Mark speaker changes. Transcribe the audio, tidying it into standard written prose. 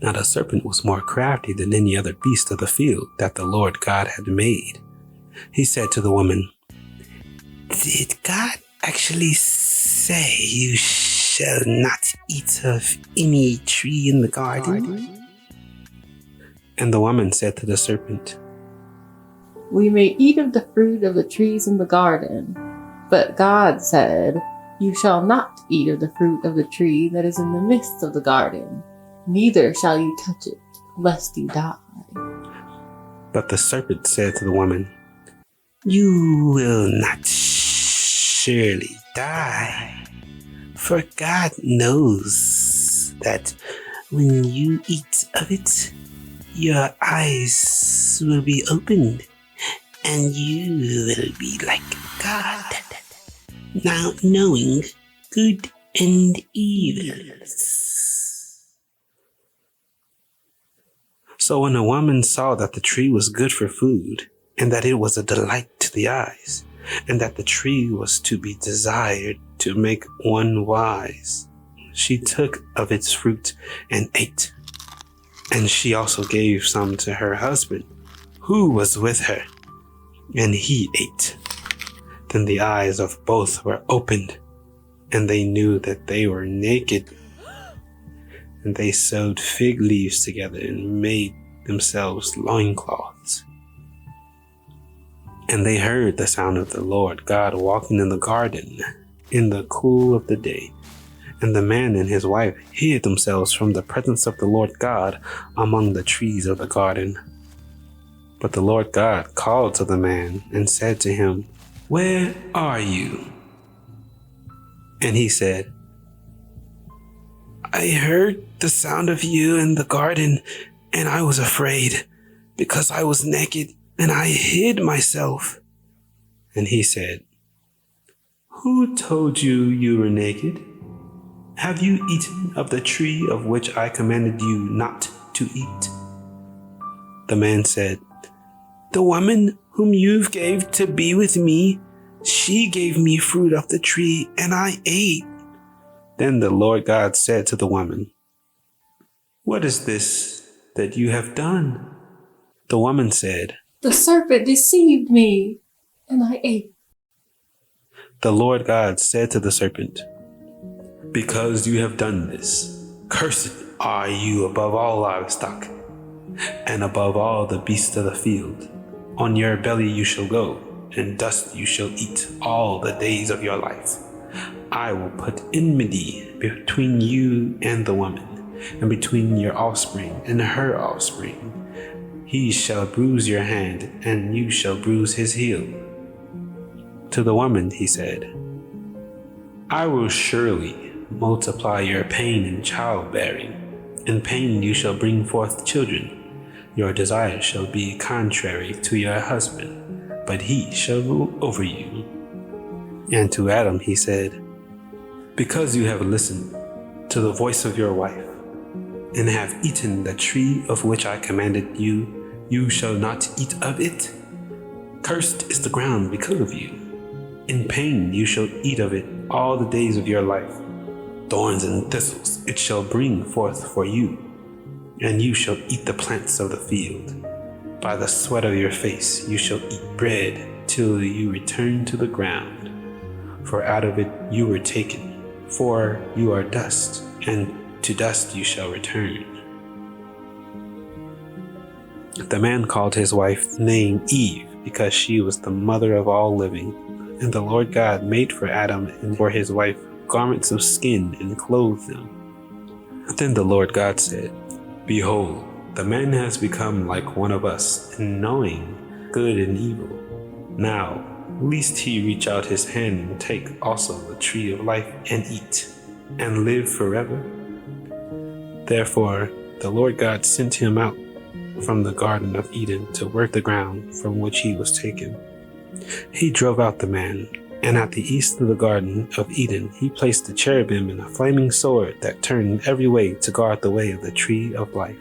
Speaker 1: Now the serpent was more crafty than any other beast of the field that the Lord God had made. He said to the woman, "Did God actually say you shall not eat of any tree in the garden?" And the woman said to the serpent,
Speaker 2: "We may eat of the fruit of the trees in the garden, but God said, you shall not eat of the fruit of the tree that is in the midst of the garden, neither shall you touch it, lest you die."
Speaker 1: But the serpent said to the woman, "You will not surely die, for God knows that when you eat of it, your eyes will be opened, and you will be like God, now knowing good and evil." So when the woman saw that the tree was good for food, and that it was a delight to the eyes, and that the tree was to be desired to make one wise, she took of its fruit and ate. And she also gave some to her husband, who was with her, and he ate. Then the eyes of both were opened, and they knew that they were naked. And they sewed fig leaves together and made themselves loincloths. And they heard the sound of the Lord God walking in the garden in the cool of the day. And the man and his wife hid themselves from the presence of the Lord God among the trees of the garden. But the Lord God called to the man and said to him, "Where are you?" And he said, "I heard the sound of you in the garden, and I was afraid, because I was naked, and I hid myself." And he said, "Who told you you were naked? Have you eaten of the tree of which I commanded you not to eat?" The man said, "The woman whom you gave to be with me, she gave me fruit of the tree, and I ate." Then the Lord God said to the woman, "What is this that you have done?" The woman said,
Speaker 2: "The serpent deceived me, and I ate."
Speaker 1: The Lord God said to the serpent, "Because you have done this, cursed are you above all livestock, and above all the beasts of the field. On your belly you shall go, and dust you shall eat all the days of your life. I will put enmity between you and the woman, and between your offspring and her offspring. He shall bruise your hand, and you shall bruise his heel." To the woman he said, "I will surely multiply your pain in childbearing. In pain you shall bring forth children. Your desire shall be contrary to your husband, but he shall rule over you." And to Adam he said, "Because you have listened to the voice of your wife, and have eaten the tree of which I commanded you, you shall not eat of it. Cursed is the ground because of you. In pain you shall eat of it all the days of your life. Thorns and thistles it shall bring forth for you, and you shall eat the plants of the field. By the sweat of your face you shall eat bread till you return to the ground. For out of it you were taken, for you are dust, and to dust you shall return." The man called his wife's name Eve, because she was the mother of all living. And the Lord God made for Adam and for his wife garments of skin and clothed them. Then the Lord God said, "Behold, the man has become like one of us in knowing good and evil. Now, lest he reach out his hand and take also the tree of life and eat, and live forever." Therefore, the Lord God sent him out from the Garden of Eden to work the ground from which he was taken. He drove out the man, and at the east of the Garden of Eden he placed the cherubim and a flaming sword that turned every way to guard the way of the tree of life.